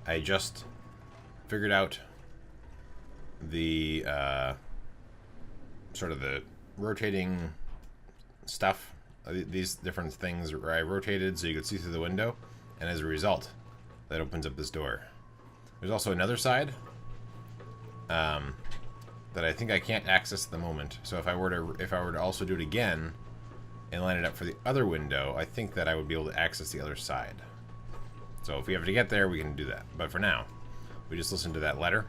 I just figured out the sort of the rotating stuff. These different things where I rotated so you could see through the window, and as a result, that opens up this door. There's also another side that I think I can't access at the moment. So if I were to also do it again and line it up for the other window, I think that I would be able to access the other side. So if we have to get there, we can do that. But for now, we just listen to that letter,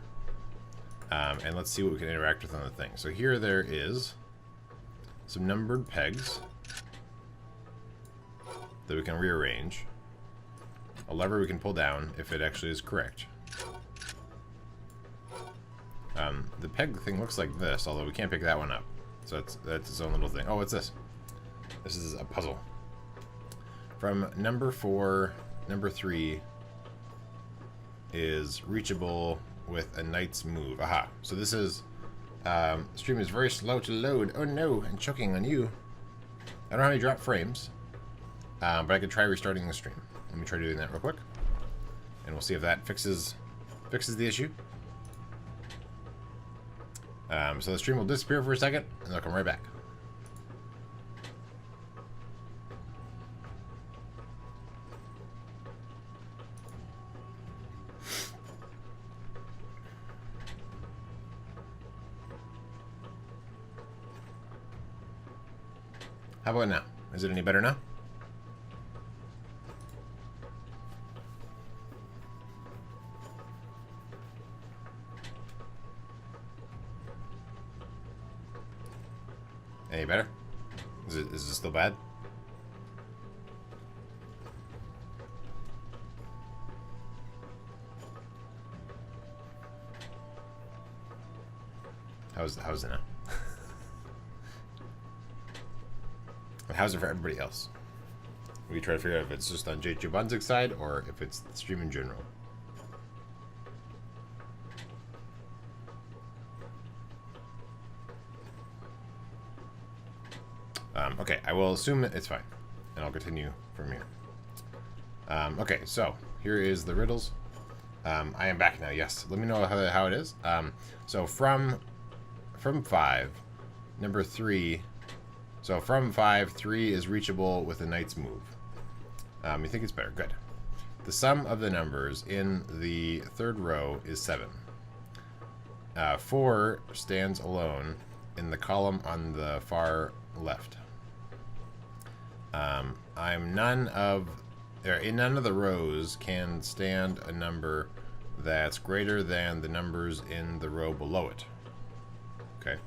and let's see what we can interact with on the thing. So here there is some numbered pegs that we can rearrange. A lever we can pull down if it actually is correct. The peg thing looks like this, although we can't pick that one up. So that's its own little thing. Oh, what's this? This is a puzzle. From number 4, number 3 is reachable with a knight's move. Aha. So this is... the stream is very slow to load. Oh no, and choking on you. I don't have any drop frames, but I could try restarting the stream. Let me try doing that real quick, and we'll see if that fixes the issue. So the stream will disappear for a second, and I'll come right back. How about now? Is it any better now? Any better? Is it still bad? How's it now? And how's it for everybody else? We try to figure out if it's just on J2 Bunzig's side or if it's the stream in general. Okay, I will assume it's fine, and I'll continue from here. Okay, so here is the riddles. I am back now. Yes, let me know how it is. So from 5, number 3. So from 5, 3 is reachable with a knight's move. You think it's better? Good. The sum of the numbers in the third row is 7. 4 stands alone in the column on the far left. In none of the rows can stand a number that's greater than the numbers in the row below it. Okay.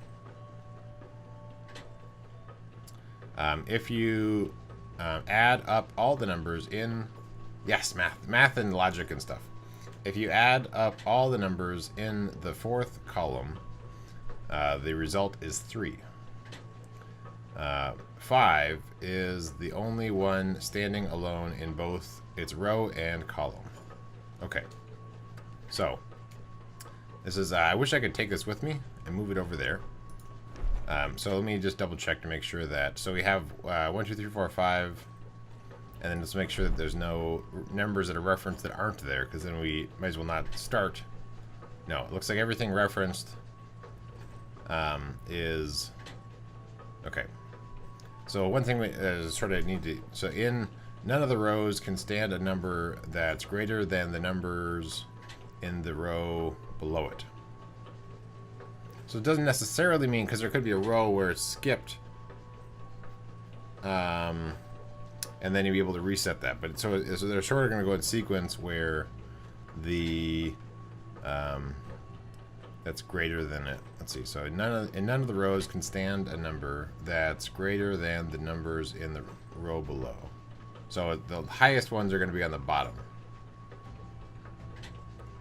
If you add up all the numbers in... Yes, math and logic and stuff. If you add up all the numbers in the fourth column, the result is 3. 5 is the only one standing alone in both its row and column. Okay. So, this is... I wish I could take this with me and move it over there. So let me just double check to make sure that... So we have 1, 2, 3, 4, 5... And then let's make sure that there's no numbers that are referenced that aren't there, because then we might as well not start. No, it looks like everything referenced is... Okay. So one thing we sort of need to... So in none of the rows can stand a number that's greater than the numbers in the row below it. So it doesn't necessarily mean, because there could be a row where it's skipped, and then you'll be able to reset that. But so they're sort of going to go in sequence where the that's greater than it. Let's see. So in none of the rows can stand a number that's greater than the numbers in the row below. So the highest ones are going to be on the bottom.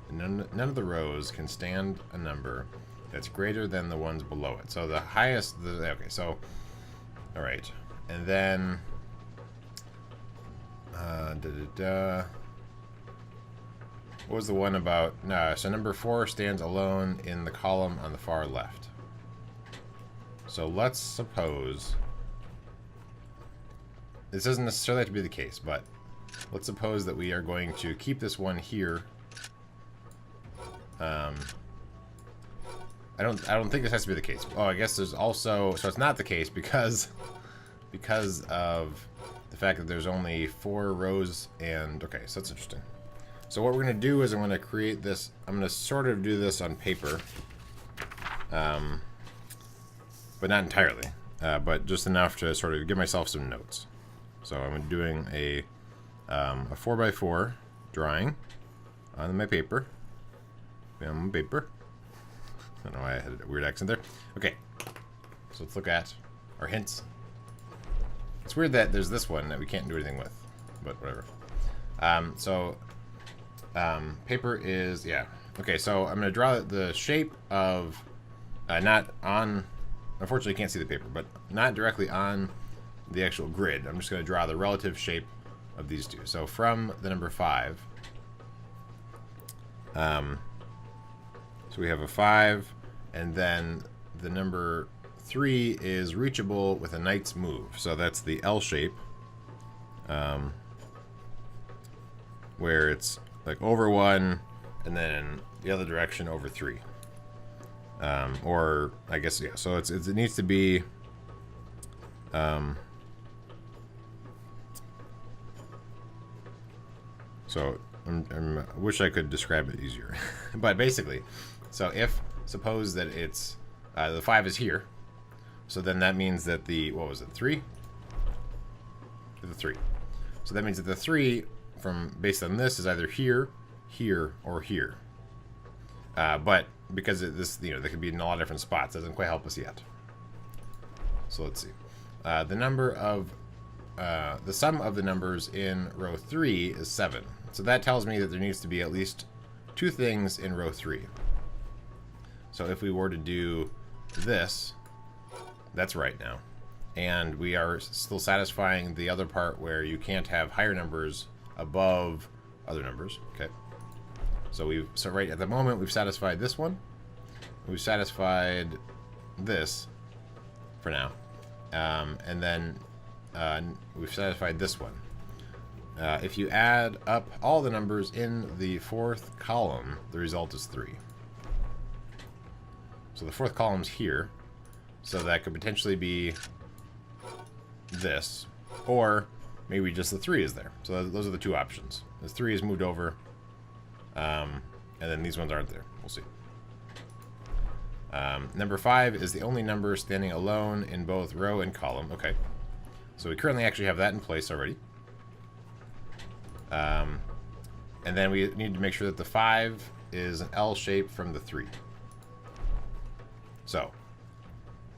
And none of the rows can stand a number that's greater than the ones below it. So the highest... Okay, so... Alright. And then... What was the one about... No, so number 4 stands alone in the column on the far left. So let's suppose... This doesn't necessarily have to be the case, but let's suppose that we are going to keep this one here I don't think this has to be the case. Oh, I guess there's also, so it's not the case because of the fact that there's only 4 rows and, okay, so that's interesting. So what we're going to do is I'm going to create this, I'm going to sort of do this on paper, but not entirely, but just enough to sort of give myself some notes. So I'm doing a 4x4 drawing on my paper. On my paper. I don't know why I had a weird accent there. Okay, so let's look at our hints. It's weird that there's this one that we can't do anything with, but whatever. Paper is, yeah. Okay, so I'm going to draw the shape of, not on, unfortunately you can't see the paper, but not directly on the actual grid. I'm just going to draw the relative shape of these two. So from the number 5, so we have a 5, and then the number 3 is reachable with a knight's move. So that's the L shape, where it's like over 1, and then the other direction over 3. Or I guess, yeah, so it needs to be, so I wish I could describe it easier. But basically, so if, suppose that it's, the 5 is here, so then that means that the, what was it, 3? The 3. So that means that the 3, from based on this, is either here, here, or here. But because this, you know, they could be in a lot of different spots, doesn't quite help us yet. So let's see. The number of, the sum of the numbers in row 3 is 7. So that tells me that there needs to be at least 2 things in row 3. So if we were to do this, that's right now. And we are still satisfying the other part where you can't have higher numbers above other numbers. Okay. So right at the moment we've satisfied this one. We've satisfied this for now. And then we've satisfied this one. If you add up all the numbers in the 4th column, the result is 3. So the 4th column's here. So that could potentially be this. Or maybe just the 3 is there. So those are the 2 options. The 3 is moved over. And then these ones aren't there. We'll see. Number 5 is the only number standing alone in both row and column. Okay. So we currently actually have that in place already. And then we need to make sure that the 5 is an L shape from the 3. So,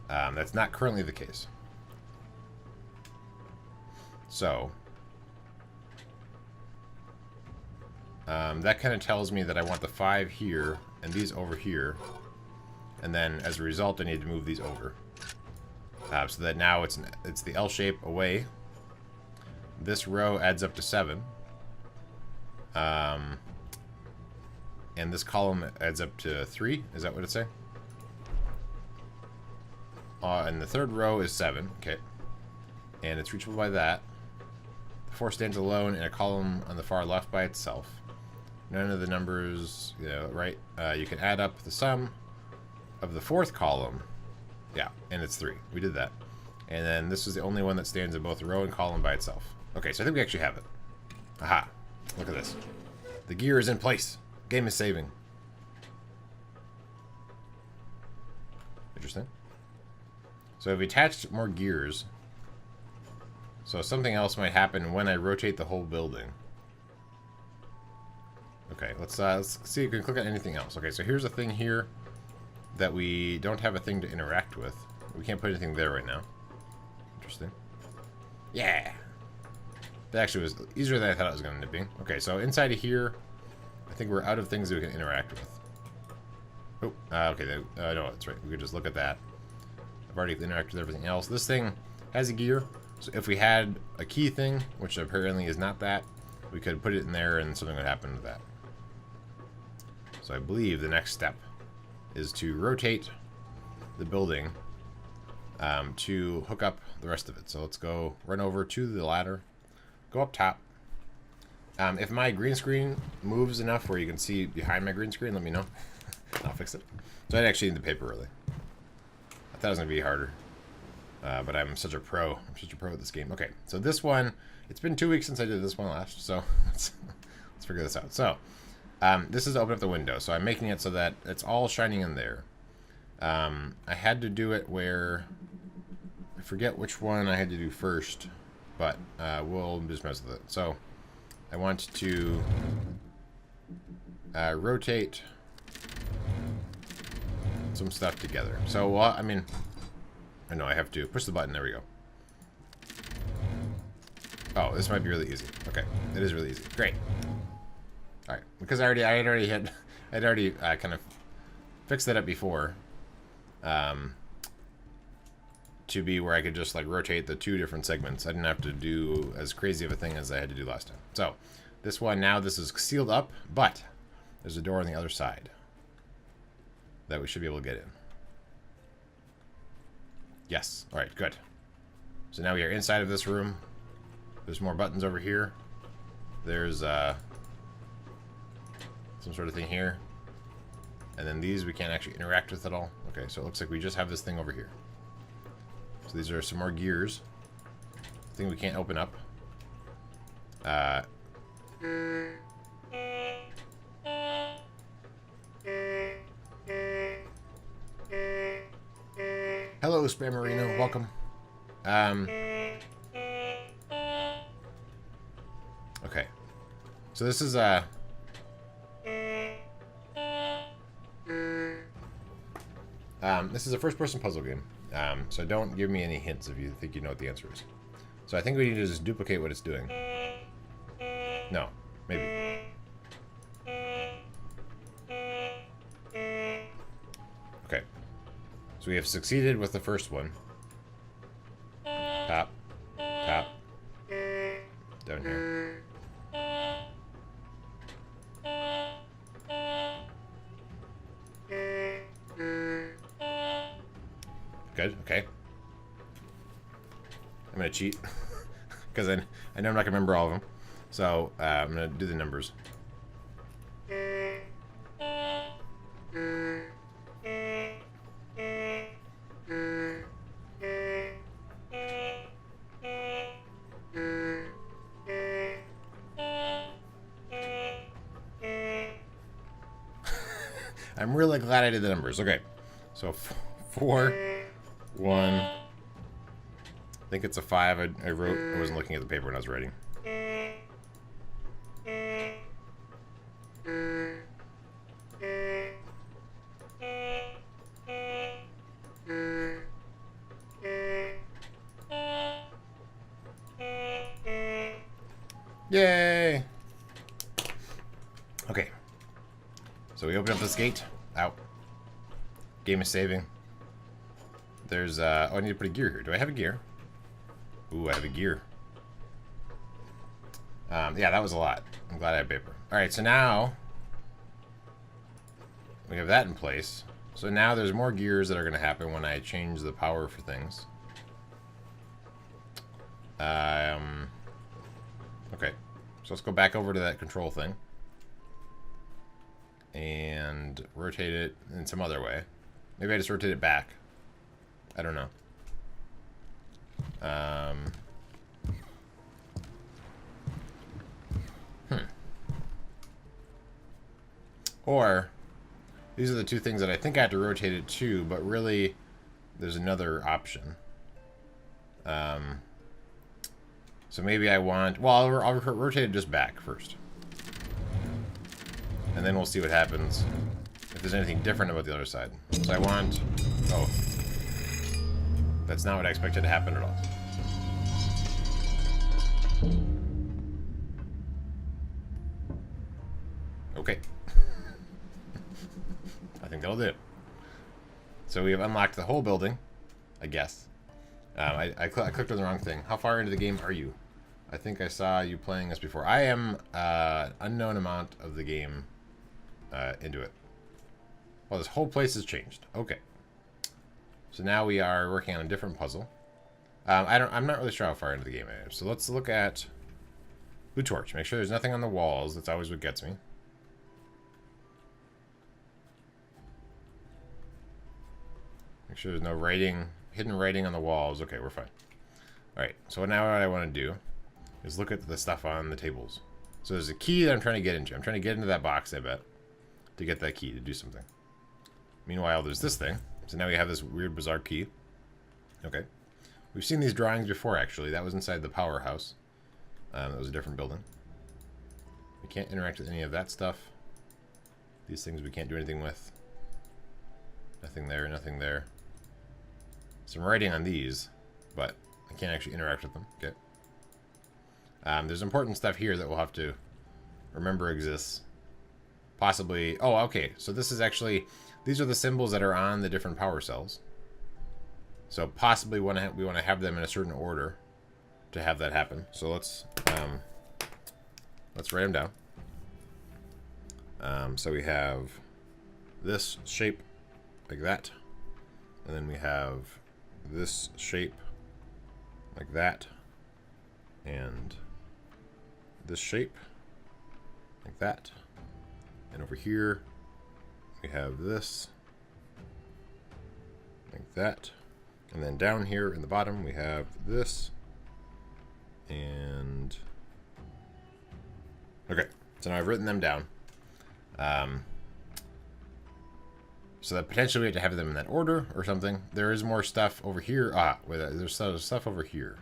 that's not currently the case. So, that kind of tells me that I want the 5 here and these over here. And then as a result, I need to move these over. So that now it's the L shape away. This row adds up to 7. And this column adds up to 3. Is that what it say? And the 3rd row is 7. Okay. And it's reachable by that. The 4 stands alone in a column on the far left by itself. None of the numbers, you know, right? You can add up the sum of the 4th column. Yeah, and it's 3. We did that. And then this is the only one that stands in both the row and column by itself. Okay, so I think we actually have it. Aha. Look at this. The gear is in place. Game is saving. Interesting. So if we attached more gears, so something else might happen when I rotate the whole building. Okay, let's see if we can click on anything else. Okay, so here's a thing here that we don't have a thing to interact with. We can't put anything there right now. Interesting. Yeah! That actually was easier than I thought it was going to be. Okay, so inside of here, I think we're out of things that we can interact with. Oh, okay, no, that's right. We could just look at that. I've already interacted with everything else. This thing has a gear, so if we had a key thing, which apparently is not that, we could put it in there and something would happen to that. So I believe the next step is to rotate the building to hook up the rest of it. So let's go run over to the ladder, go up top. If my green screen moves enough where you can see behind my green screen, let me know. I'll fix it. So I actually need the paper, really. I thought it was going to be harder. But I'm such a pro. I'm such a pro at this game. Okay, so this one, it's been 2 weeks since I did this one last, so let's figure this out. So, this is to open up the window. So I'm making it so that it's all shining in there. I had to do it where, I forget which one I had to do first, but we'll just mess with it. So I want to rotate some stuff together. So, I mean, I know I have to push the button. There we go. Oh, this might be really easy. Okay, it is really easy. Great. All right, because I'd already kind of fixed that up before. To be where I could just like rotate the 2 different segments. I didn't have to do as crazy of a thing as I had to do last time. So this one now, this is sealed up, but there's a door on the other side that we should be able to get in. Yes. All right, good. So now we are inside of this room. There's more buttons over here. There's some sort of thing here. And then these we can't actually interact with at all. Okay, so it looks like we just have this thing over here. So these are some more gears. Thing we can't open up. Hello, Spammerino. Welcome. Okay. So this is this is a first-person puzzle game. So don't give me any hints if you think you know what the answer is. So I think we need to just duplicate what it's doing. No, maybe. Okay. So we have succeeded with the first one. Tap. Tap. Down here. Good, okay. I'm gonna cheat. Because I know I'm not gonna remember all of them. So, I'm gonna do the numbers. I'm really glad I did the numbers. Okay. So, 4, 1. I think it's a 5. I wrote. I wasn't looking at the paper when I was writing. Yay! Okay. So we open up this gate. Out. Game is saving. There's, oh, I need to put a gear here. Do I have a gear? Ooh, I have a gear. Yeah, that was a lot. I'm glad I have paper. Alright, so now we have that in place. So now there's more gears that are going to happen when I change the power for things. Okay. So let's go back over to that control thing. And rotate it in some other way. Maybe I just rotate it back. I don't know. Or, these are the 2 things that I think I have to rotate it to, but really, there's another option. So maybe I want... Well, I'll rotate it just back first. And then we'll see what happens if there's anything different about the other side. So I want... Oh. That's not what I expected to happen at all. Okay. I think that'll do it. So we have unlocked the whole building, I guess. I clicked on the wrong thing. How far into the game are you? I think I saw you playing this before. I am unknown amount of the game into it. Well, this whole place has changed. Okay. So now we are working on a different puzzle. I'm not really sure how far into the game I am. So let's look at Blue Torch. Make sure there's nothing on the walls. That's always what gets me. Make sure there's no writing, hidden writing on the walls. Okay, we're fine. Alright, so now what I want to do is look at the stuff on the tables. So there's a key that I'm trying to get into. I'm trying to get into that box, I bet, to get that key to do something. Meanwhile, there's this thing. So now we have this weird, bizarre key. Okay. We've seen these drawings before, actually. That was inside the powerhouse. That was a different building. We can't interact with any of that stuff. These things we can't do anything with. Nothing there, nothing there. Some writing on these, but I can't actually interact with them. Okay. There's important stuff here that we'll have to remember exists. Possibly... Oh, okay. So this is actually... These are the symbols that are on the different power cells. So possibly we want to have them in a certain order to have that happen. So let's write them down. So we have this shape like that, and then we have this shape like that, and this shape like that, and over here we have this like that, and then down here in the bottom we have this, and okay, so now I've written them down. So that potentially we have to have them in that order or something. There is more stuff over here. Wait, there's stuff over here.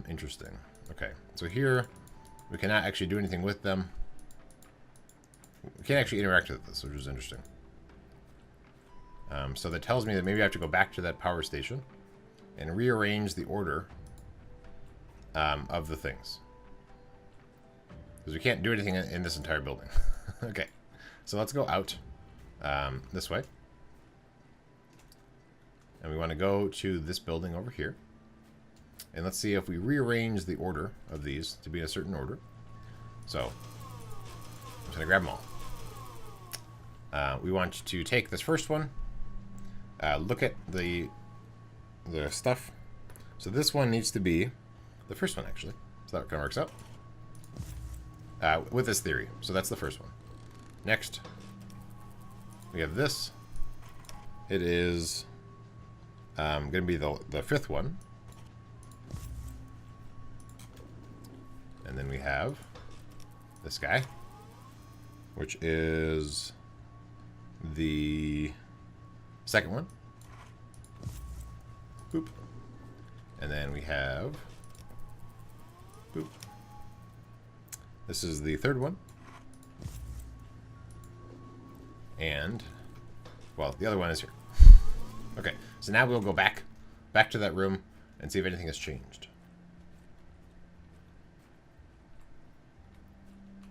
Interesting. Okay, so here we cannot actually do anything with them. We can't actually interact with this, which is interesting. So that tells me that maybe I have to go back to that power station and rearrange the order of the things. Because we can't do anything in this entire building. Okay, so let's go out this way. And we want to go to this building over here. And let's see if we rearrange the order of these to be in a certain order. So, I'm just going to grab them all. We want to take this first one. Look at the stuff. So this one needs to be the first one, actually. So that kind of works out. With this theory. So that's the first one. Next, we have this. It is going to be the fifth one. And then we have this guy, which is the second one. Boop. And then we have boop. This is the third one. And, well, the other one is here. Okay, so now we'll go back to that room and see if anything has changed.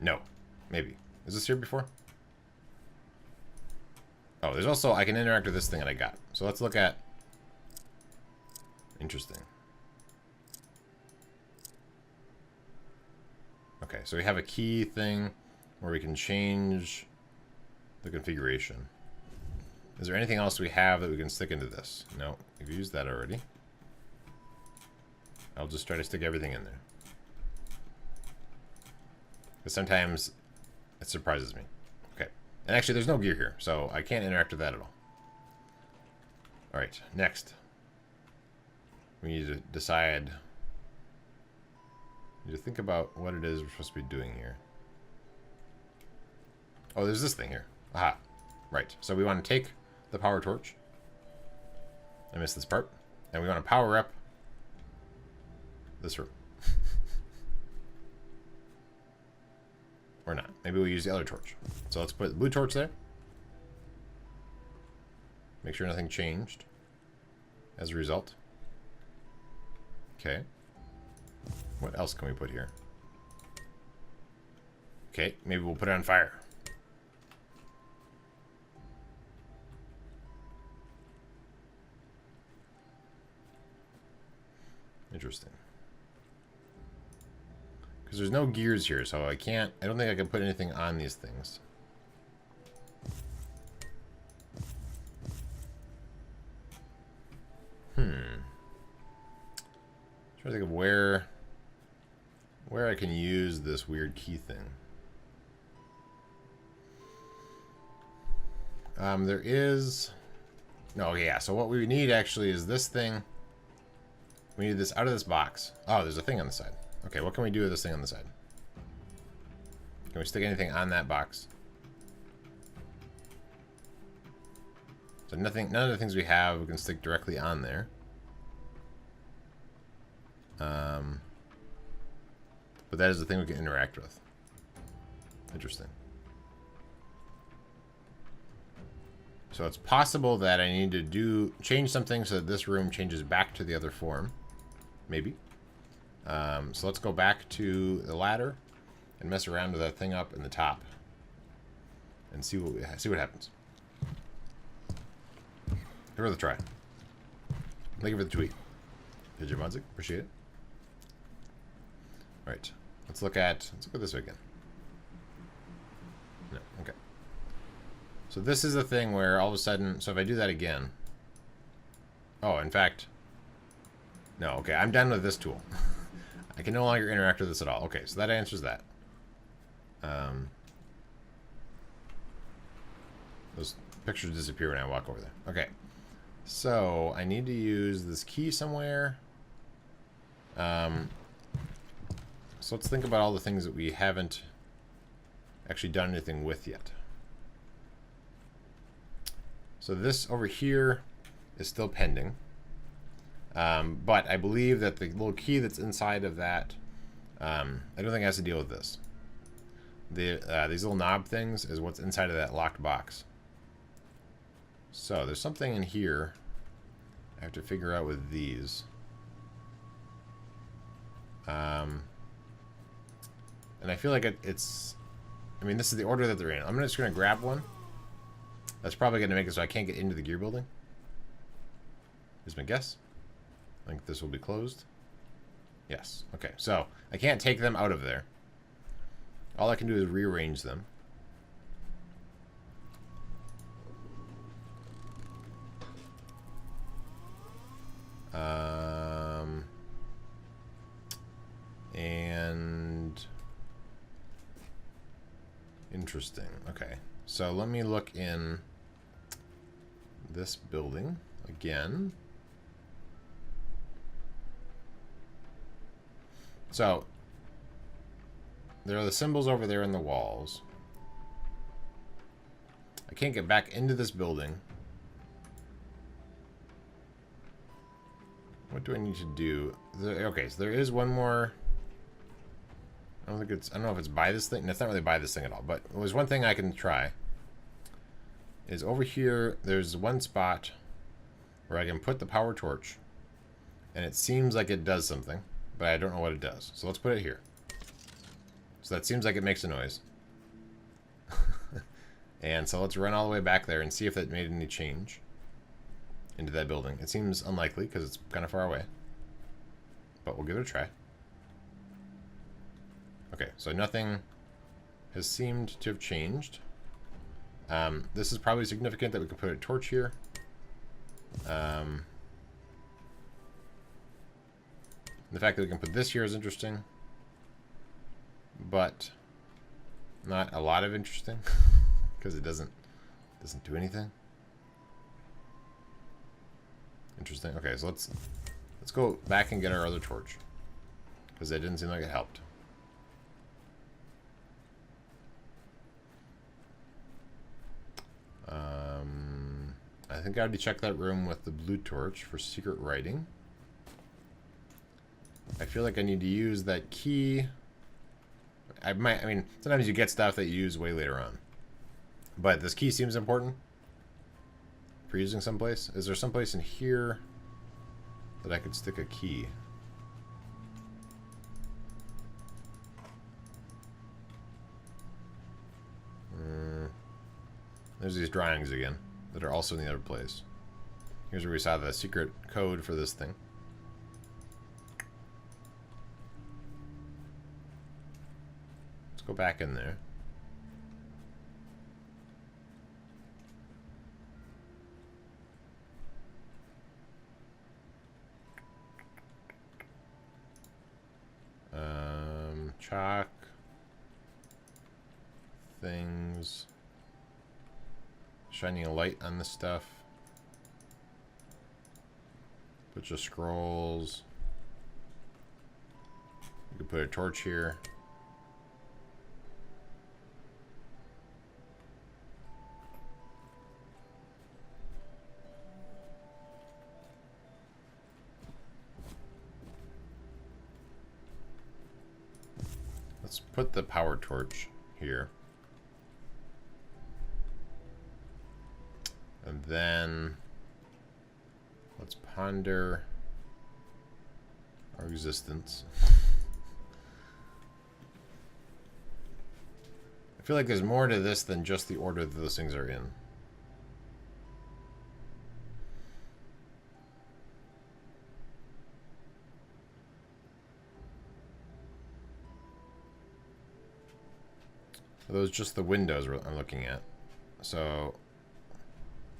No, maybe. Is this here before? Oh, there's also, I can interact with this thing that I got. So let's look at, interesting. Okay, so we have a key thing where we can change the configuration. Is there anything else we have that we can stick into this? No, we've used that already. I'll just try to stick everything in there. Because sometimes it surprises me. Okay, and actually there's no gear here, so I can't interact with that at all. Alright, next. We need to decide... We need to think about what it is we're supposed to be doing here. Oh, there's this thing here. Aha. Right. So we want to take the power torch. I missed this part. And we want to power up this room. Or not. Maybe we'll use the other torch. So let's put the blue torch there. Make sure nothing changed as a result. Okay. What else can we put here? Okay, maybe we'll put it on fire. Interesting. Because there's no gears here, so I don't think I can put anything on these things. Trying to think of where I can use this weird key thing. There is No, yeah, so what we need actually is this thing. We need this out of this box. Oh, there's a thing on the side. Okay, what can we do with this thing on the side? Can we stick anything on that box? So nothing, none of the things we have we can stick directly on there. But that is the thing we can interact with. Interesting. So it's possible that I need to change something so that this room changes back to the other form. Maybe. So let's go back to the ladder and mess around with that thing up in the top and see what happens. Give it a try. Thank you for the tweet. Did you, Monzik? Appreciate it. All right. Let's look at this again. No. Okay. So this is the thing where all of a sudden, so if I do that again. Oh, in fact. No, okay. I'm done with this tool. I can no longer interact with this at all. Okay, so that answers that. Those pictures disappear when I walk over there. Okay. So I need to use this key somewhere. So let's think about all the things that we haven't actually done anything with yet. So this over here is still pending. But I believe that the little key that's inside of that, I don't think it has to deal with this. These little knob things is what's inside of that locked box. So there's something in here I have to figure out with these. And I feel like it's... I mean, this is the order that they're in. I'm just going to grab one. That's probably going to make it so I can't get into the gear building. Is my guess. I think this will be closed. Yes. Okay, so I can't take them out of there. All I can do is rearrange them. And interesting. Okay, so let me look in this building again. So there are the symbols over there in the walls. I can't get back into this building. What do I need to do? Okay, so there is one more. I don't know if it's by this thing. It's not really by this thing at all, but there's one thing I can try. Is over here, there's one spot where I can put the power torch, and it seems like it does something, but I don't know what it does. So let's put it here. So that seems like it makes a noise. And so let's run all the way back there and see if that made any change into that building. It seems unlikely because it's kind of far away, but we'll give it a try. Okay, so nothing has seemed to have changed. This is probably significant that we can put a torch here. The fact that we can put this here is interesting, but not a lot of interesting because it doesn't do anything. Interesting. Okay, so let's go back and get our other torch because that didn't seem like it helped. I think I already checked that room with the blue torch for secret writing. I feel like I need to use that key. I mean, sometimes you get stuff that you use way later on. But this key seems important for using someplace. Is there someplace in here that I could stick a key? There's these drawings again that are also in the other place. Here's where we saw the secret code for this thing. Let's go back in there. Chalk. Things. Shining a light on this stuff. bunch of scrolls. You could put a torch here. Let's put the power torch here. And then let's ponder our existence. I feel like there's more to this than just the order that those things are in. Are those just the windows I'm looking at? So,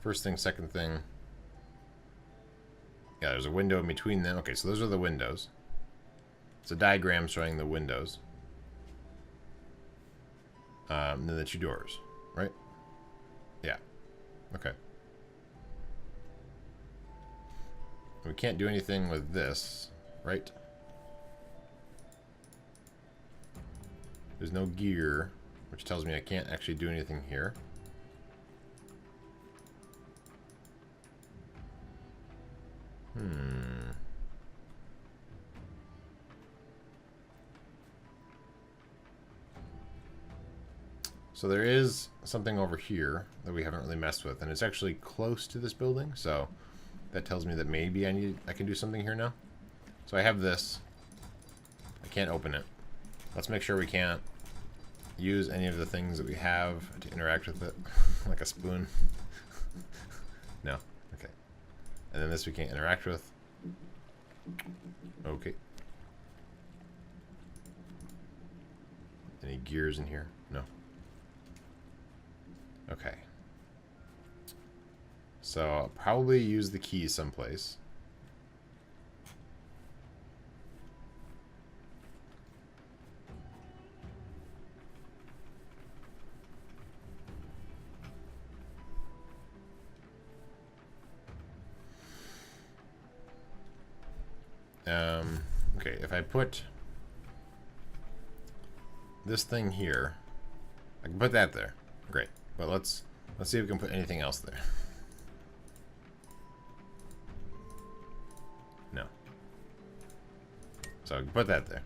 first thing, second thing. Yeah, there's a window in between them. Okay, so those are the windows. It's a diagram showing the windows. And then the two doors, right? Yeah. Okay. We can't do anything with this, right? There's no gear, which tells me I can't actually do anything here. So there is something over here that we haven't really messed with, and it's actually close to this building, so that tells me that maybe I can do something here now. So I have this. I can't open it. Let's make sure we can't use any of the things that we have to interact with it, like a spoon. No. Okay. And then this we can't interact with. Okay. Any gears in here? No. Okay. So I'll probably use the key someplace. Okay, if I put this thing here, I can put that there. Great. But let's see if we can put anything else there. No. So I can put that there.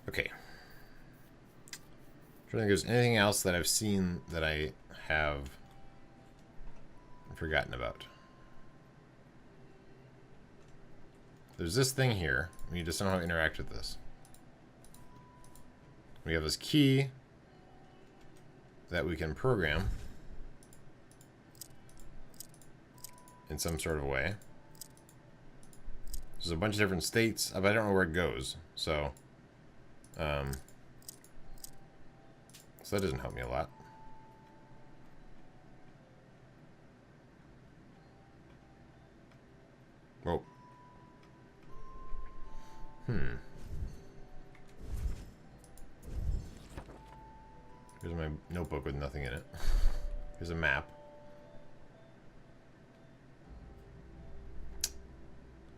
Okay. I don't think there's anything else that I've seen that I have forgotten about. There's this thing here. We need to somehow interact with this. We have this key that we can program in some sort of way. There's a bunch of different states, but I don't know where it goes. So that doesn't help me a lot. Whoa. Here's my notebook with nothing in it. Here's a map.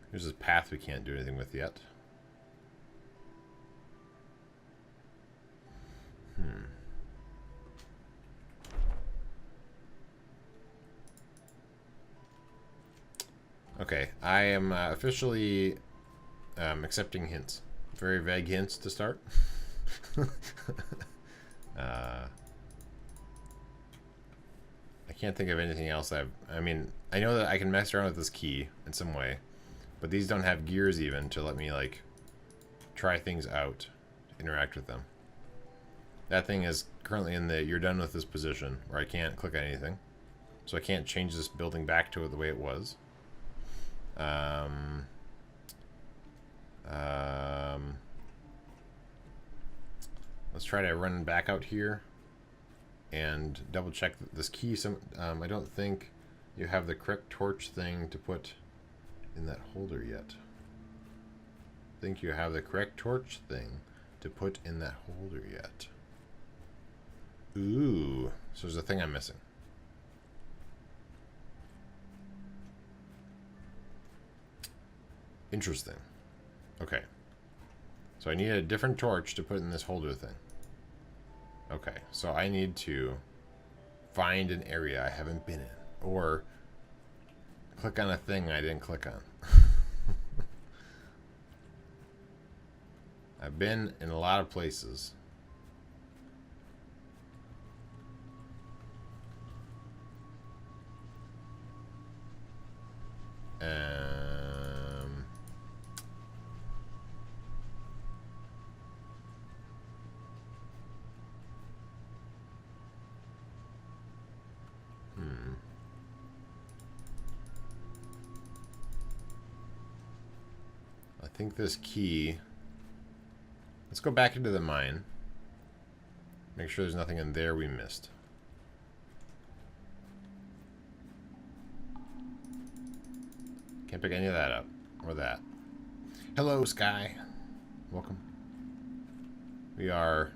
Here's this path we can't do anything with yet. Okay, I am officially accepting hints. Very vague hints to start. I can't think of anything else I mean, I know that I can mess around with this key in some way, but these don't have gears even to let me, like, try things out, interact with them. That thing is currently in the you're done with this position, where I can't click on anything. So I can't change this building back to the way it was. Let's try to run back out here and double check this key. I don't think you have the correct torch thing to put in that holder yet. Think you have the correct torch thing to put in that holder yet. Ooh, so there's a thing I'm missing. Interesting. Okay. So I need a different torch to put in this holder thing. Okay, so I need to find an area I haven't been in. Or click on a thing I didn't click on. I've been in a lot of places. I think this key... Let's go back into the mine. Make sure there's nothing in there we missed. Can't pick any of that up. Or that. Hello, Sky. Welcome. We are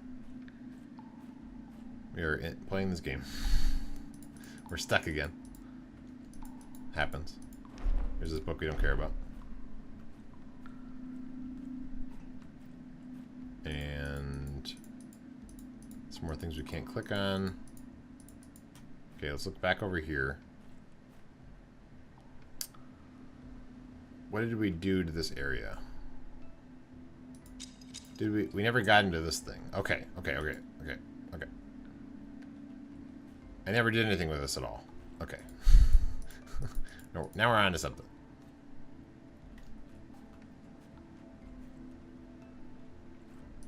playing this game. We're stuck again. Happens. Here's this book we don't care about. And some more things we can't click on. Okay, let's look back over here. What did we do to this area? Did we never got into this thing. Okay. I never did anything with this at all. Okay. No, now we're on to something.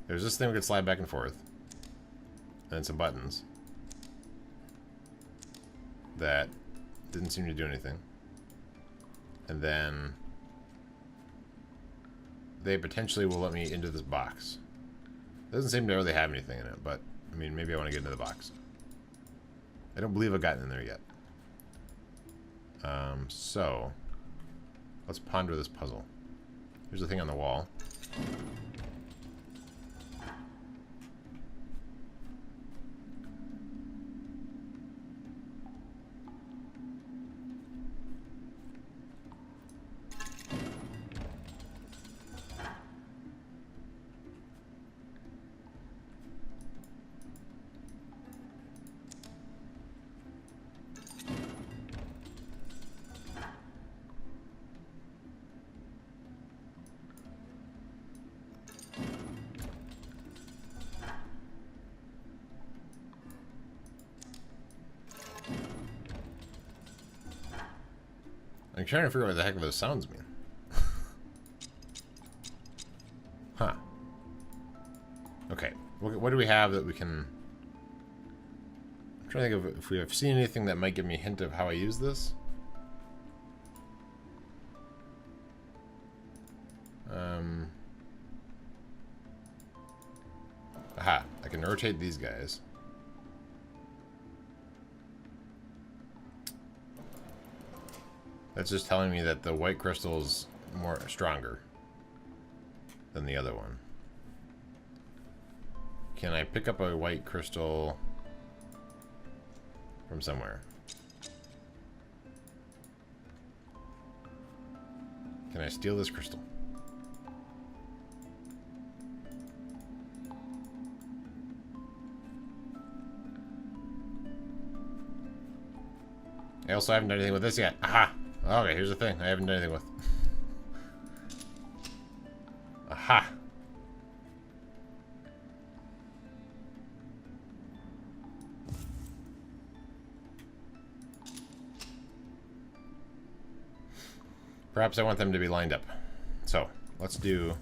There's this thing we could slide back and forth. And some buttons. That didn't seem to do anything. And then they potentially will let me into this box. It doesn't seem to really have anything in it, but I mean, maybe I want to get into the box. I don't believe I've gotten in there yet. So let's ponder this puzzle. Here's the thing on the wall. I'm trying to figure out what the heck those sounds mean. Huh. Okay. What do we have that we can... I'm trying to think of if we have seen anything that might give me a hint of how I use this. Aha. I can rotate these guys. That's just telling me that the white crystal is stronger than the other one. Can I pick up a white crystal from somewhere? Can I steal this crystal? I also haven't done anything with this yet. Aha! Okay, here's the thing I haven't done anything with. Aha! Perhaps I want them to be lined up. So, let's do...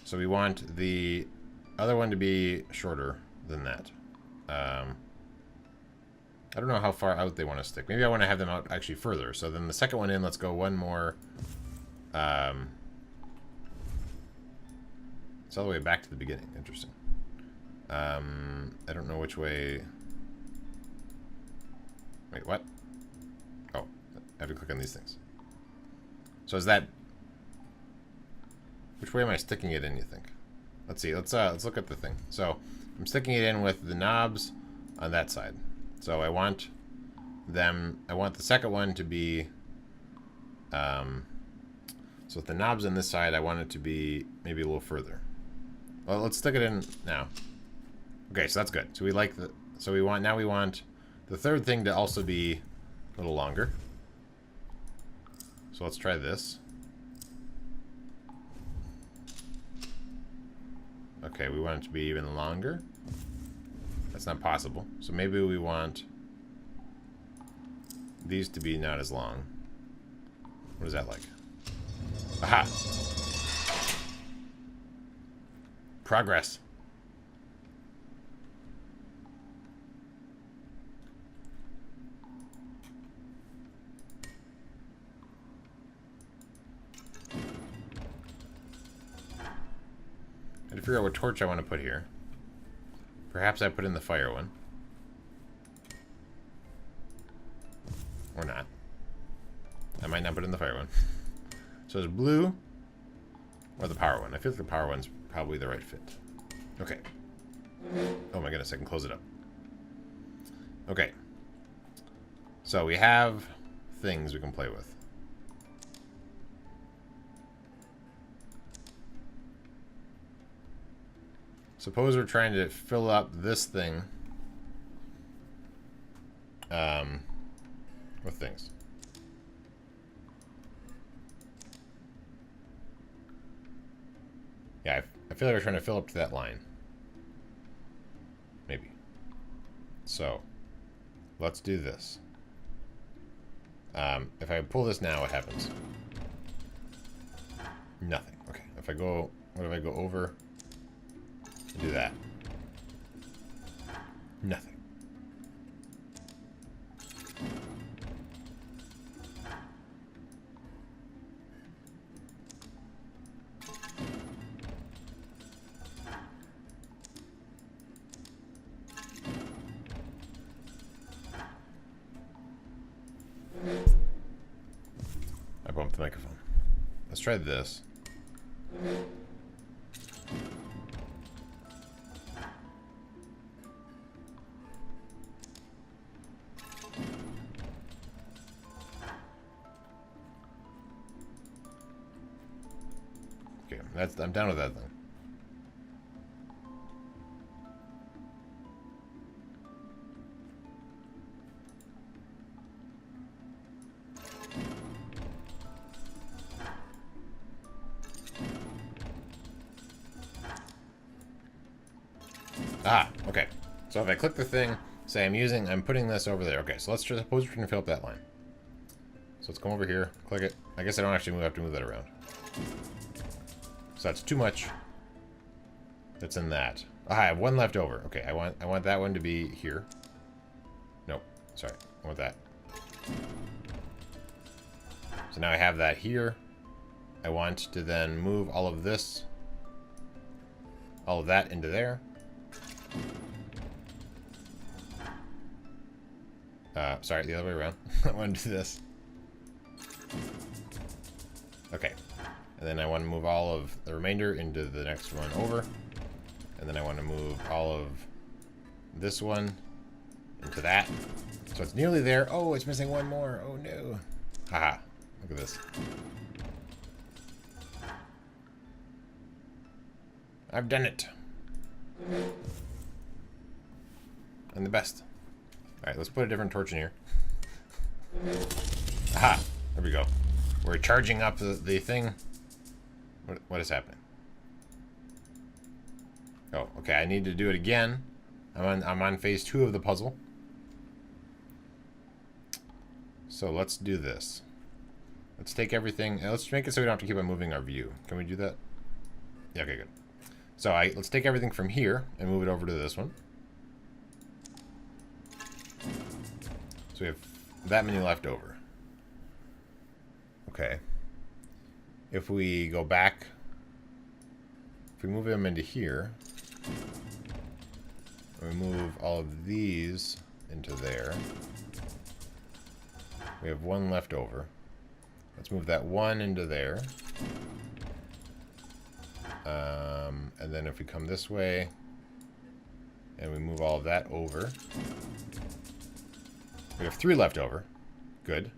So we want the other one to be shorter than that. I don't know how far out they want to stick. Maybe I want to have them out actually further. So then the second one in, let's go one more. It's all the way back to the beginning. Interesting. I don't know which way. Wait, what? I have to click on these things. So is that... Which way am I sticking it in, you think? Let's see. Let's look at the thing. So I'm sticking it in with the knobs on that side. So I want them... I want the second one to be... so with the knobs on this side, I want it to be maybe a little further. Well, let's stick it in now. Okay, so that's good. So we like the... So we want... Now we want the third thing to also be a little longer. So let's try this. Okay, we want it to be even longer. That's not possible. So maybe we want these to be not as long. What is that like? Aha! Progress. I had to figure out what torch I want to put here. Perhaps I put in the fire one. Or not. I might not put in the fire one. So there's blue or the power one. I feel like the power one's probably the right fit. Okay. Oh my goodness, I can close it up. Okay. So we have things we can play with. Suppose we're trying to fill up this thing with things. Yeah, I feel like we're trying to fill up to that line. Maybe. So, let's do this. If I pull this now, what happens? Nothing. Okay. If I go... What if I go over... Do that. Nothing. I bumped the microphone. Let's try this. I'm down with that thing. Ah, okay. So if I click the thing, say I'm putting this over there. Okay, so let's just suppose we're trying to fill up that line. So let's come over here, click it. I guess I don't actually have to move that around. So that's too much. That's in that. Ah, I have one left over. Okay, I want that one to be here. Nope. Sorry. I want that. So now I have that here. I want to then move all of this, all of that into there. Sorry, the other way around. I want to do this. Okay. And then I want to move all of the remainder into the next one over. And then I want to move all of this one into that. So it's nearly there. Oh, it's missing one more. Oh no. Haha. Look at this. I've done it. I'm the best. Alright, let's put a different torch in here. Aha! There we go. We're charging up the thing. What is happening? Oh, okay, I need to do it again. I'm on phase 2 of the puzzle. So let's do this. Let's take everything. Let's make it so we don't have to keep on moving our view. Can we do that? Yeah, okay, good. So let's take everything from here and move it over to this one. So we have that many left over. Okay. If we go back, if we move them into here, we move all of these into there. We have one left over. Let's move that one into there. And then if we come this way and we move all of that over, we have 3 left over. Good.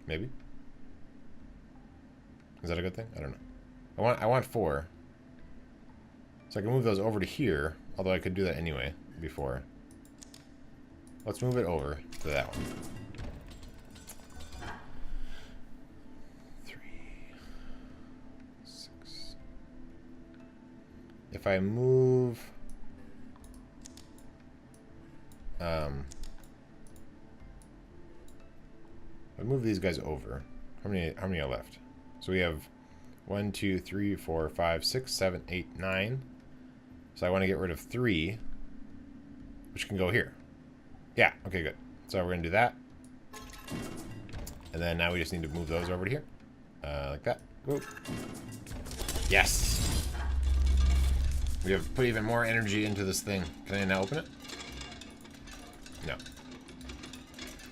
Maybe. Is that a good thing? I don't know. I want 4. So I can move those over to here, although I could do that anyway before. Let's move it over to that one. 3, 6. If I move I move these guys over. How many are left? So we have 1, 2, 3, 4, 5, 6, 7, 8, 9. So I want to get rid of 3, which can go here. Yeah, okay, good. So we're going to do that. And then now we just need to move those over to here. Like that. Whoop. Yes! We have put even more energy into this thing. Can I now open it? No.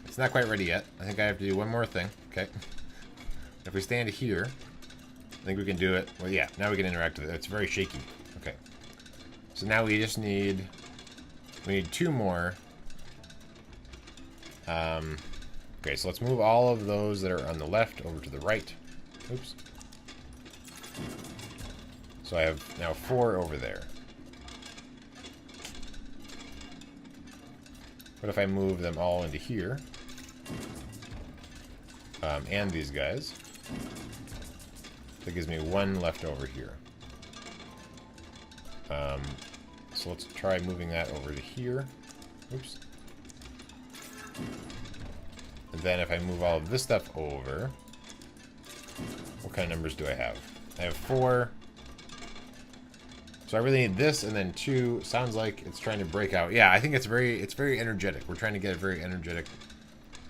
It's not quite ready yet. I think I have to do one more thing. Okay. If we stand here, I think we can do it. Well, yeah, now we can interact with it. It's very shaky. Okay. So now we just need... We need 2 more. Okay, so let's move all of those that are on the left over to the right. Oops. So I have now 4 over there. What if I move them all into here? And these guys. That gives me 1 left over here. So let's try moving that over to here. Oops. And then if I move all of this stuff over, what kind of numbers do I have? I have 4. So I really need this and then 2. Sounds like it's trying to break out. Yeah, I think it's very energetic. We're trying to get a very energetic.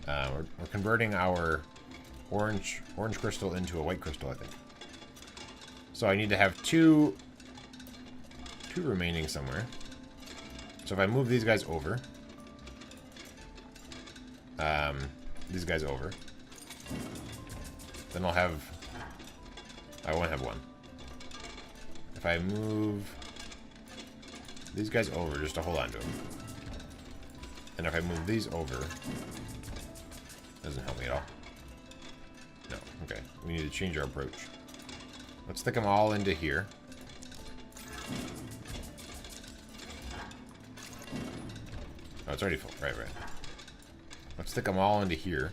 We're converting our orange crystal into a white crystal, I think. So I need to have 2 remaining somewhere. So if I move these guys over, then I won't have 1. If I move these guys over just to hold on to them, and if I move these over, doesn't help me at all. No, okay. We need to change our approach. Let's stick them all into here. Oh, it's already full. Right. Let's stick them all into here.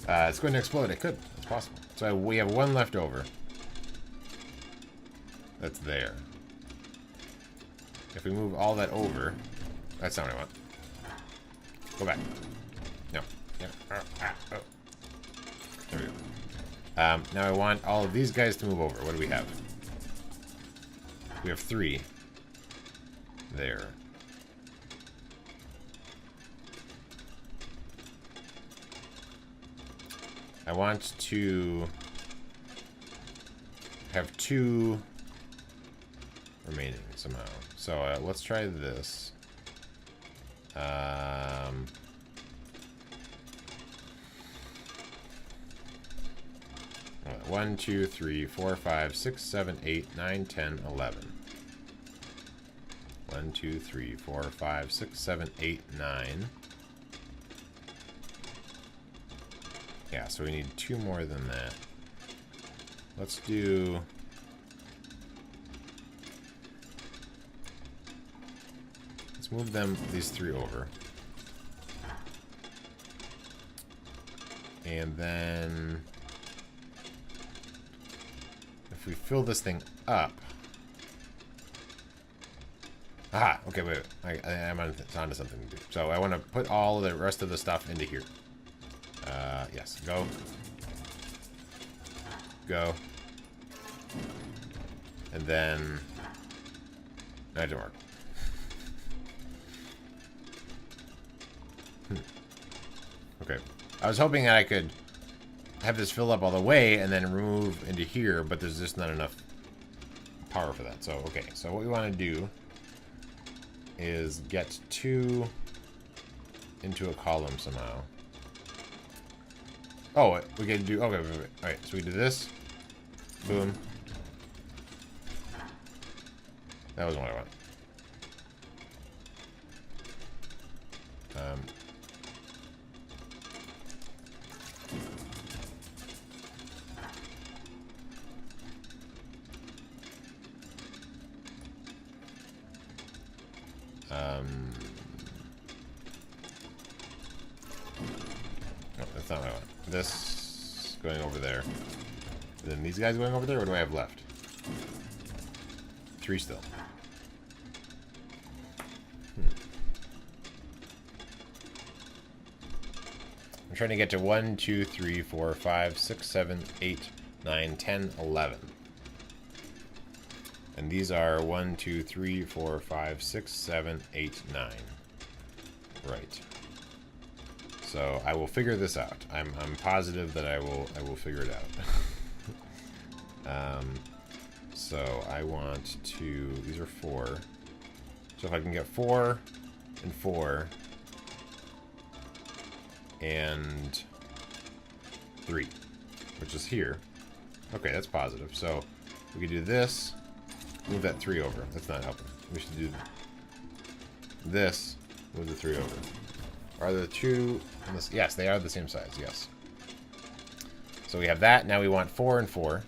It's going to explode. It could. It's possible. So we have 1 left over. That's there. If we move all that over, that's not what I want. Go back. No. Yeah. Oh. There we go. Now I want all of these guys to move over. What do we have? We have 3 there. I want to have 2 remaining somehow. So let's try this. 1, 2, 3, 4, 5, 6, 7, 8, 9, 10, 11. 1, 2, 3, 4, 5, 6, 7, 8, 9. Yeah, so we need 2 more than that. Let's do... Let's move these 3 over. And then... If we fill this thing up... Aha! Okay, wait. I'm onto something to do. So I want to put all the rest of the stuff into here. Yes. Go. Go. And then... No, it didn't work. Okay. I was hoping that I could have this fill up all the way and then remove into here, but there's just not enough power for that. So, okay. So what we want to do is get 2 into a column somehow. Oh, we can do... Okay, wait. Alright, so we do this. Boom. That wasn't what I want. No, that's not what I want. This going over there. And then these guys going over there? What do I have left? 3 still. I'm trying to get to 1, 2, 3, 4, 5, 6, 7, 8, 9, 10, 11. And these are 1, 2, 3, 4, 5, 6, 7, 8, 9. Right. So I will figure this out. I'm positive that I will figure it out. So I want to... These are 4. So if I can get 4 and 4 and 3, which is here. Okay, that's positive. So we can do this. Move that 3 over. That's not helping. We should do this. Move the 3 over. Are the 2 on this? Yes, they are the same size. Yes. So we have that. Now we want 4 and 4.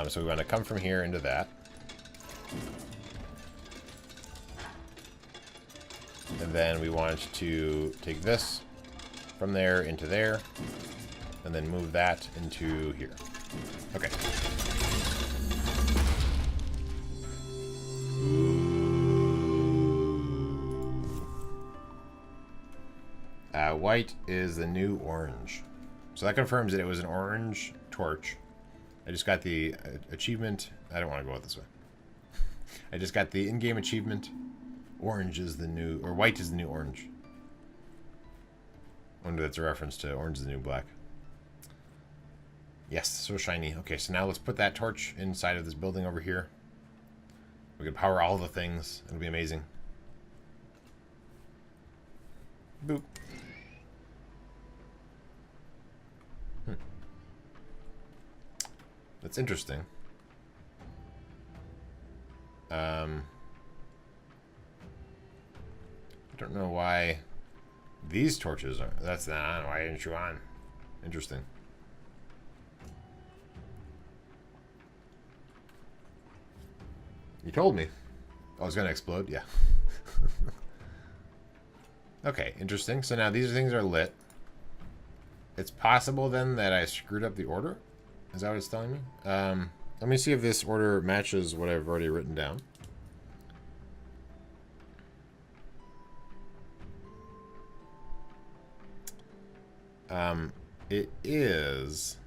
So we want to come from here into that. And then we want to take this from there into there. And then move that into here. Okay. White is the new orange. So that confirms that it was an orange torch. I just got the achievement. I don't want to go out this way. I just got the in-game achievement. Orange is the new, or white is the new orange. I wonder if that's a reference to orange is the new black. Yes, so shiny. Okay, so now let's put that torch inside of this building over here. We can power all the things. It'll be amazing. Boop. That's interesting. I don't know why these torches are... That's not... Why didn't you on? Interesting. You told me. Oh, it's gonna explode? Yeah. Okay, interesting. So now these things are lit. It's possible then that I screwed up the order? Is that what it's telling me? Let me see if this order matches what I've already written down. It is...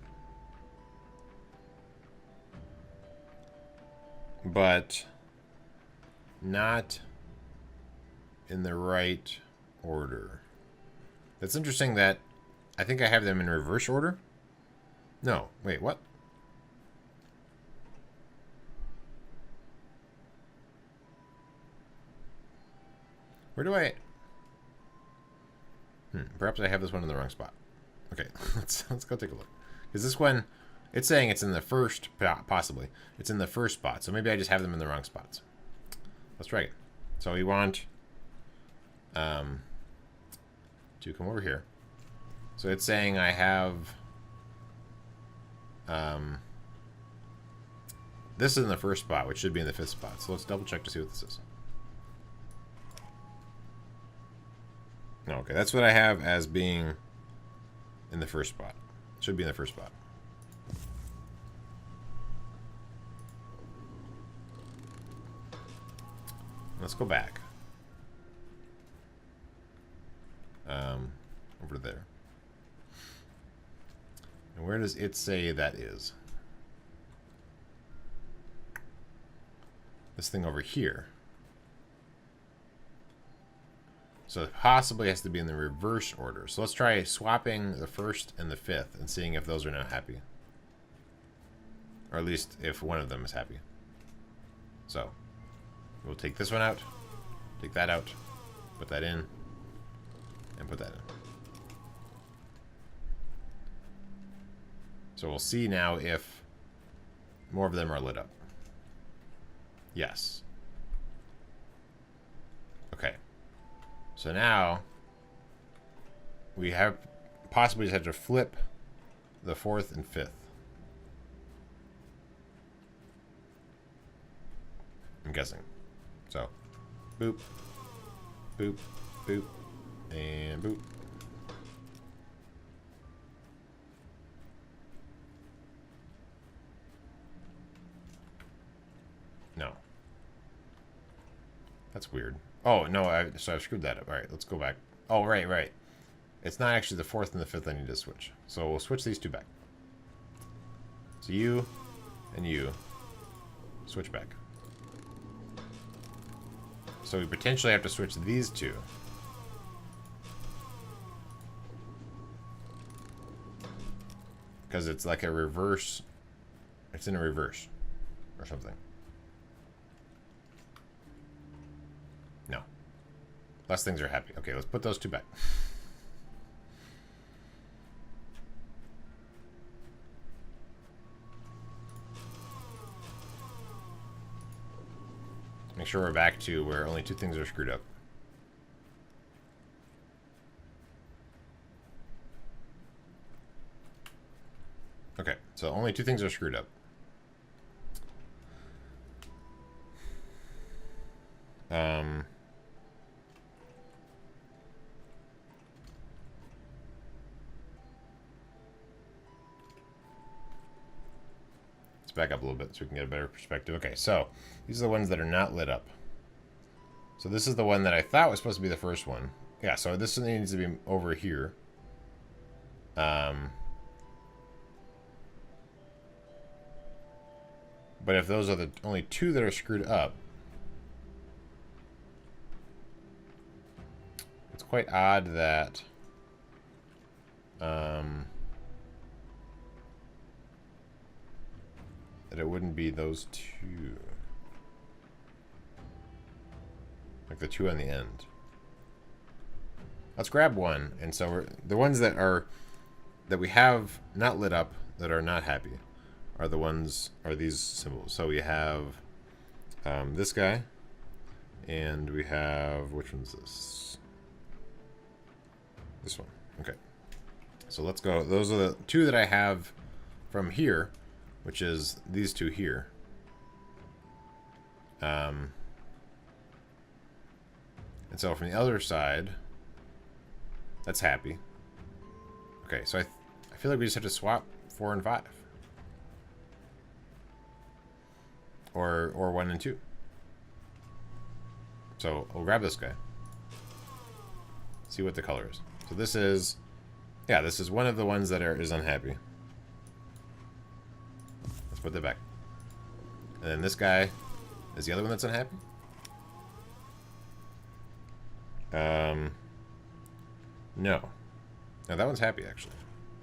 But not in the right order. That's interesting that I think I have them in reverse order. No, wait, what? Where do I... Perhaps I have this one in the wrong spot. Okay, let's go take a look. Because this one, it's saying it's in the first, possibly. It's in the first spot, so maybe I just have them in the wrong spots. Let's try it. So we want to come over here. So it's saying I have... this is in the first spot, which should be in the 5th spot. So let's double check to see what this is. Okay, that's what I have as being in the first spot. Should be in the first spot. Let's go back. Over there. And where does it say that is? This thing over here. So it possibly has to be in the reverse order. So let's try swapping the 1st and the 5th and seeing if those are now happy. Or at least if one of them is happy. So We'll take this one out, take that out, put that in, and put that in. So we'll see now if more of them are lit up. Yes. Okay. So now we have possibly just have to flip the 4th and 5th. I'm guessing. So, boop, boop, boop, and boop. No. That's weird. Oh, no, so I screwed that up. All right, let's go back. Oh, right. It's not actually the 4th and the 5th I need to switch. So we'll switch these two back. So you and you switch back. So we potentially have to switch these two. Because it's like a reverse. It's in a reverse. Or something. No. Less things are happy. Okay, let's put those two back. Make sure we're back to where only 2 things are screwed up. Okay, so only 2 things are screwed up. Let's back up a little bit so we can get a better perspective. Okay, so these are the ones that are not lit up. So this is the one that I thought was supposed to be the first one. Yeah, so this one needs to be over here. But if those are the only 2 that are screwed up, it's quite odd that that it wouldn't be those 2. Like the 2 on the end. Let's grab one, and so the ones that we have not lit up that are not happy are these symbols. So we have this guy, and we have, which one's this? This one. Okay. So let's go. Those are the 2 that I have from here, which is these 2 here. And so from the other side, that's happy. Okay, so I feel like we just have to swap 4 and 5. Or 1 and 2. So we'll grab this guy. See what the color is. So this is, yeah, this is one of the ones that is unhappy. Let's put that back. And then this guy is the other one that's unhappy. No. No, that one's happy, actually.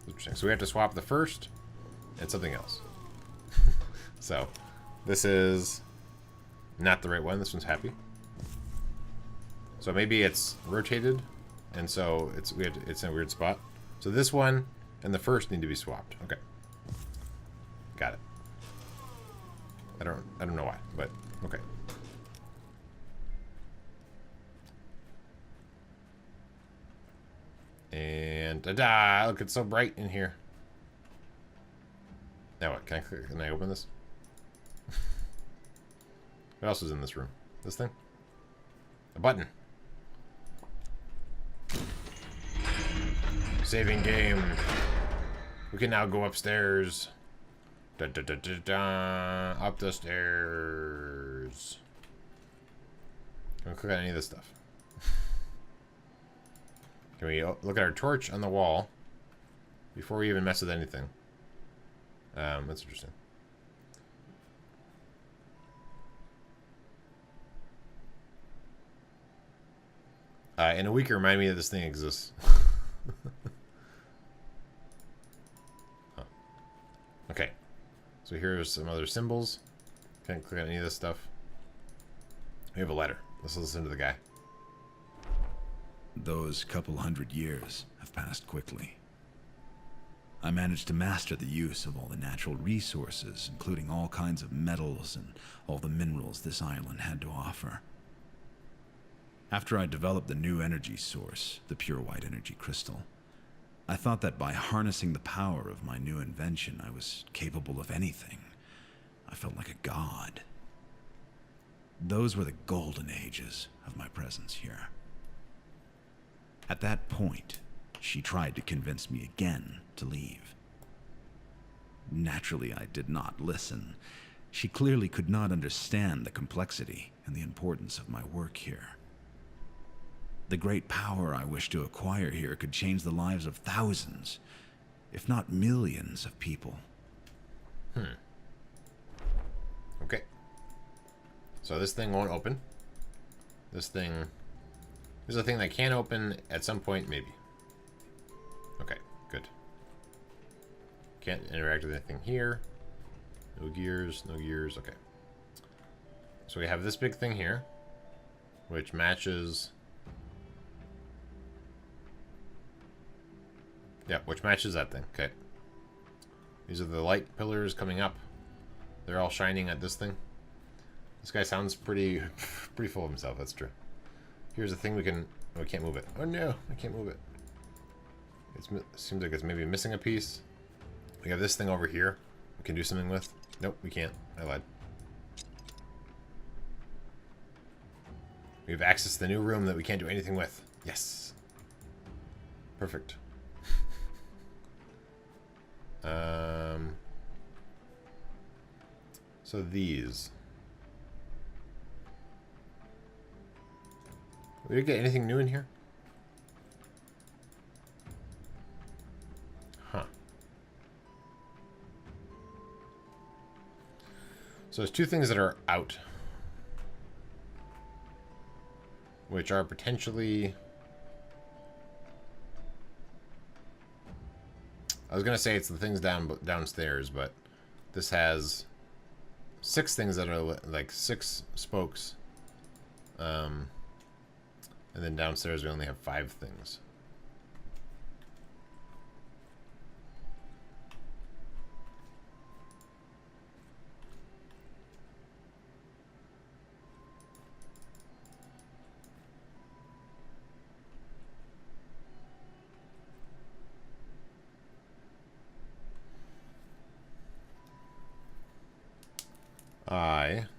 Interesting. So we have to swap the first and something else. So, this is not the right one. This one's happy. So maybe it's rotated, and so it's in a weird spot. So this one and the first need to be swapped. Okay. Got it. I don't know why, but okay. And ta-da! Look, it's so bright in here. Now what? Can I open this? What else is in this room? This thing? A button. Saving game. We can now go upstairs. Da, da, da, da, da, up the stairs. Can we click on any of this stuff? Can we look at our torch on the wall before we even mess with anything? That's interesting. In a week, remind me that this thing exists. Huh. Okay. So here's some other symbols. Can't click on any of this stuff. We have a letter. Let's listen to the guy. Those couple 100 years have passed quickly. I managed to master the use of all the natural resources, including all kinds of metals and all the minerals this island had to offer. After I developed the new energy source, the pure white energy crystal, I thought that by harnessing the power of my new invention, I was capable of anything. I felt like a god. Those were the golden ages of my presence here. At that point, she tried to convince me again to leave. Naturally, I did not listen. She clearly could not understand the complexity and the importance of my work here. The great power I wished to acquire here could change the lives of thousands, if not millions of people. Okay. So this thing won't open. This thing... There's a thing that can open at some point, maybe. Okay, good. Can't interact with anything here. No gears, no gears. Okay. So we have this big thing here, which matches... Yeah, which matches that thing. Okay. These are the light pillars coming up. They're all shining at this thing. This guy sounds pretty full of himself, that's true. Here's the thing we can... Oh, we can't move it. Oh no, I can't move it. It seems like it's maybe missing a piece. We have this thing over here we can do something with. Nope, we can't. I lied. We have access to the new room that we can't do anything with. Yes. Perfect. So these... Did we get anything new in here? Huh. So there's two things that are out. Which are potentially... I was going to say it's the things downstairs, but this has 6 things that are like 6 spokes. And then downstairs we only have 5 things.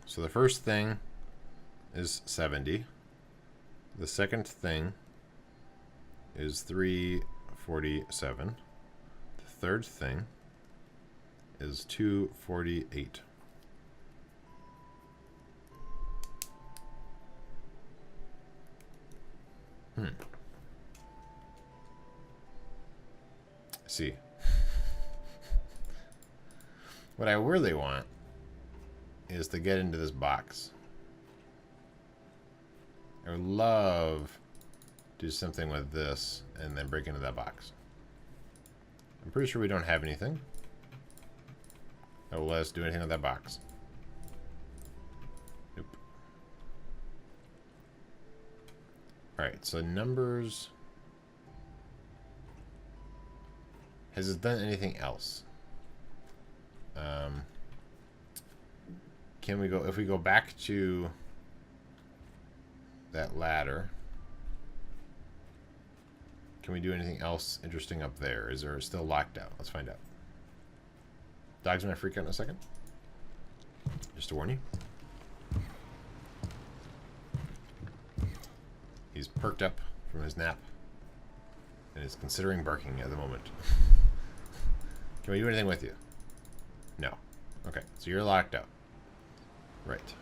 So the first thing is 70. The second thing is 347. The third thing is 248. See. What I really want is to get into this box. I would love to do something with this and then break into that box. I'm pretty sure we don't have anything that will let us do anything with that box. Nope. Alright, so numbers. Has it done anything else? Can we go, if we go back to that ladder, can we do anything else interesting up there? Is there still locked out? Let's find out. Dog's gonna freak out in a second. Just to warn you. He's perked up from his nap and is considering barking at the moment. Can we do anything with you? No. Okay, so you're locked out. Right.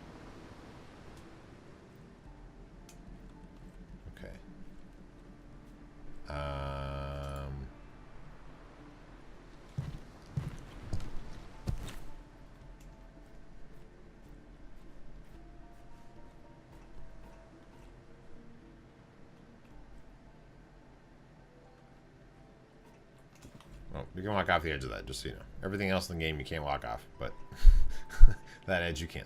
Okay. Well, you can walk off the edge of that, just so you know. Everything else in the game you can't walk off, but that edge you can.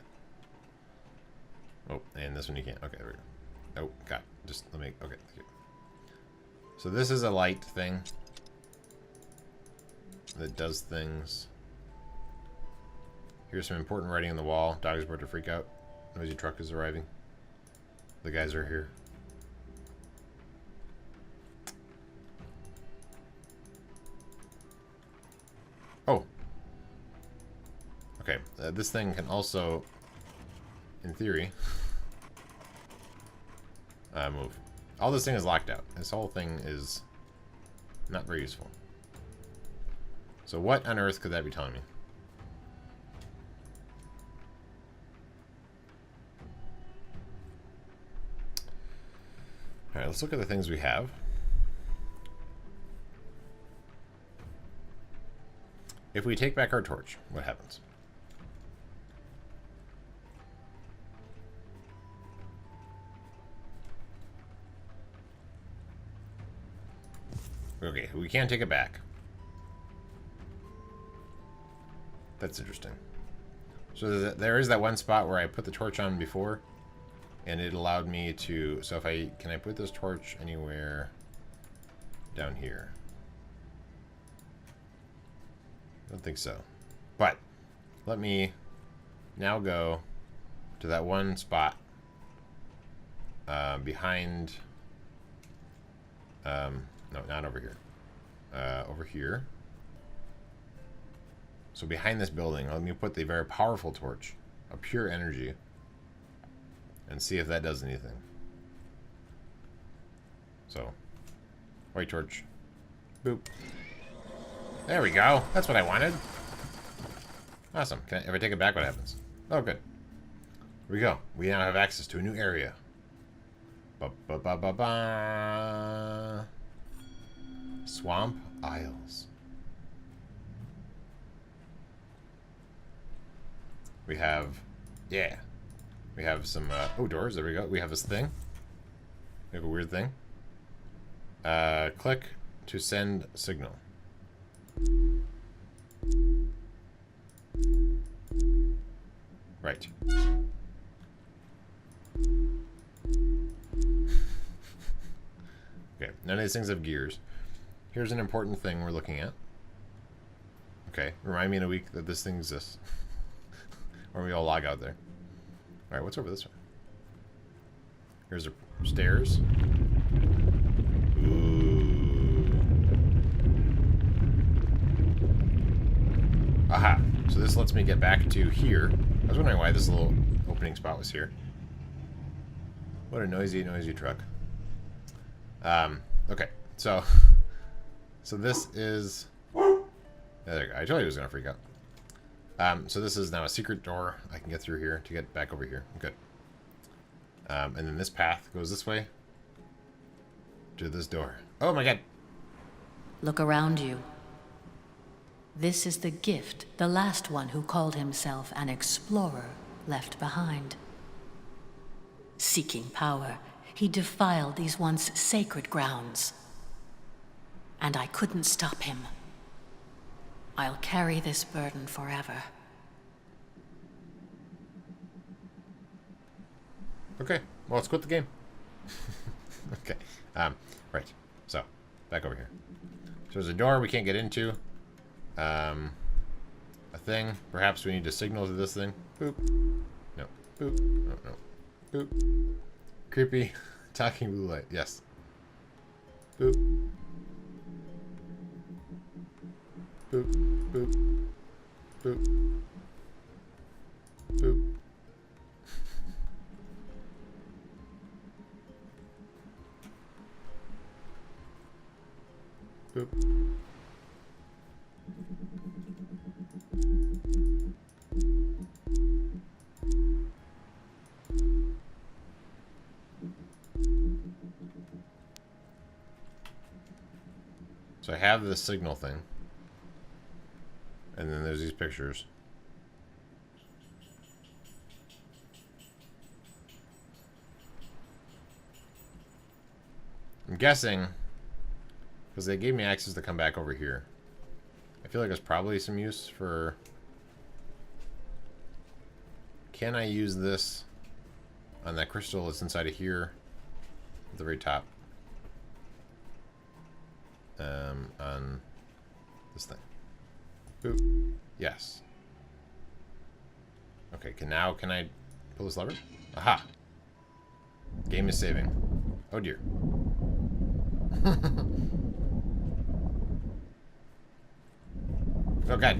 Oh, and this one you can't. Okay, there we go. Oh, God. Just let me... Okay, thank you. So this is a light thing that does things. Here's some important writing on the wall. Dog is about to freak out. Noisy truck is arriving. The guys are here. Oh. Okay, this thing can also, in theory, move. All this thing is locked out. This whole thing is not very useful. So what on earth could that be telling me? Alright, let's look at the things we have. If we take back our torch, what happens? Okay, we can't take it back. That's interesting. So there is that one spot where I put the torch on before, and it allowed me to... So if I... Can I put this torch anywhere down here? I don't think so. But let me now go to that one spot behind... no, not over here. Over here. So behind this building, let me put the very powerful torch of pure energy and see if that does anything. So, white torch. Boop. There we go. That's what I wanted. Awesome. If I take it back, what happens? Oh, good. Here we go. We now have access to a new area. Ba-ba-ba-ba-ba. Swamp Isles. We have, yeah. We have some, oh, doors. There we go. We have this thing. We have a weird thing. Click to send signal. Right. Okay, none of these things have gears. Here's an important thing we're looking at. Okay, remind me in a week that this thing exists. Or we all log out there. Alright, what's over this one? Here's the stairs. Ooh. Aha. So this lets me get back to here. I was wondering why this little opening spot was here. What a noisy, noisy truck. Okay, so this is... There you go. I told you it was going to freak out. So this is now a secret door. I can get through here to get back over here. Good. And then this path goes this way to this door. Oh my god. Look around you. This is the gift the last one who called himself an explorer left behind. Seeking power, he defiled these once sacred grounds. And I couldn't stop him. I'll carry this burden forever. Okay, well, let's quit the game. Okay, right. So, back over here. So there's a door we can't get into. A thing. Perhaps we need to signal to this thing. Boop. No. Boop. No, no. Boop. Creepy. Talking blue light. Yes. Boop. Boop. Boop. Boop. Boop. Boop. So I have this signal thing. And then there's these pictures. I'm guessing, because they gave me access to come back over here. I feel like there's probably some use for... Can I use this on that crystal that's inside of here at the very top. On this thing. Boop. Yes. Okay, can I pull this lever? Aha! Game is saving. Oh dear. Oh god.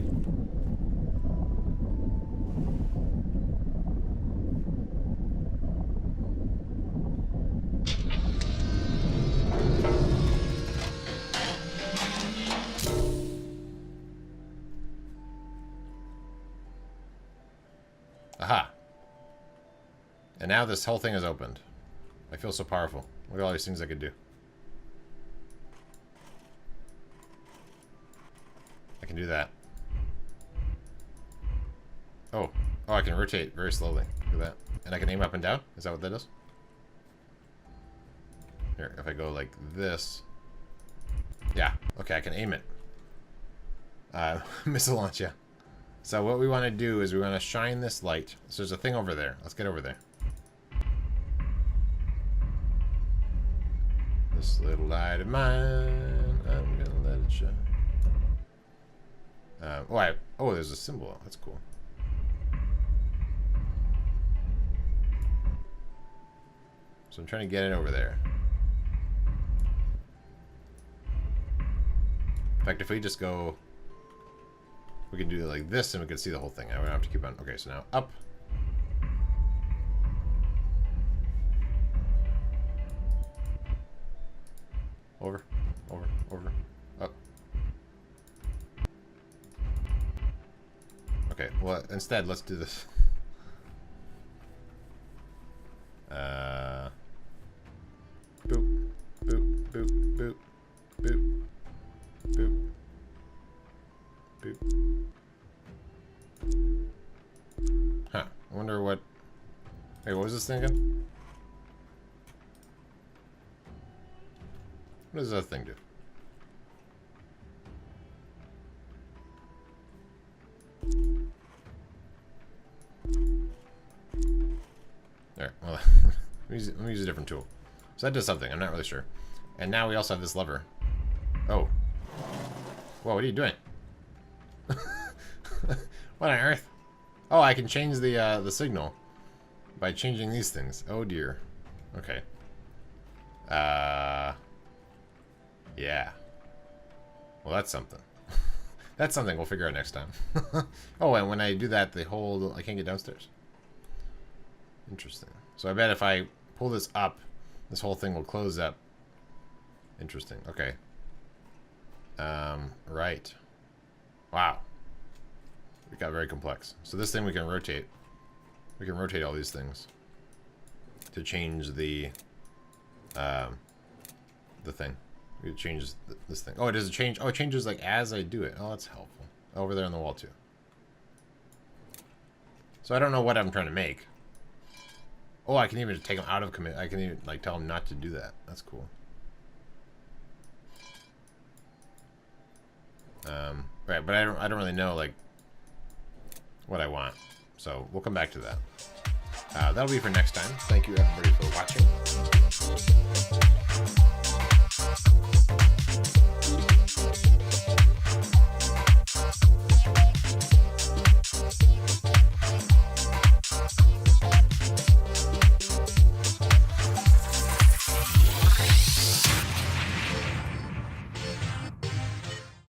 Aha. And now this whole thing is opened. I feel so powerful. Look at all these things I could do. I can do that. Oh. Oh, I can rotate very slowly. Look at that. And I can aim up and down? Is that what that does? Here, if I go like this. Yeah. Okay, I can aim it. Missile launch, yeah. So what we want to do is we want to shine this light. So there's a thing over there. Let's get over there. This little light of mine, I'm gonna let it shine. Oh, there's a symbol. That's cool. So I'm trying to get it over there. In fact, if we just go... We can do it like this and we can see the whole thing. I don't have to keep on... Okay, so now up. Over, up. Okay, well, instead, let's do this. Boop, boop, boop, boop, boop, boop, boop. Huh, I wonder what... Wait, what was this thing again? What does that thing do? There. Well, let me use a different tool. So that does something. I'm not really sure. And now we also have this lever. Oh. Whoa, what are you doing? What on earth? Oh, I can change the signal by changing these things. Oh dear. Okay. Yeah. Well, that's something. That's something we'll figure out next time. Oh, and when I do that, I can't get downstairs. Interesting. So I bet if I pull this up, this whole thing will close up. Interesting. Okay. Right. Wow. It got very complex. So this thing we can rotate. We can rotate all these things to change the thing. It changes this thing. Oh, it does change. Oh, it changes like as I do it. Oh, that's helpful. Over there on the wall too. So I don't know what I'm trying to make. Oh, I can even take them out of commit. I can even like tell them not to do that. That's cool. Right, but I don't really know like what I want. So we'll come back to that. That'll be for next time. Thank you everybody for watching.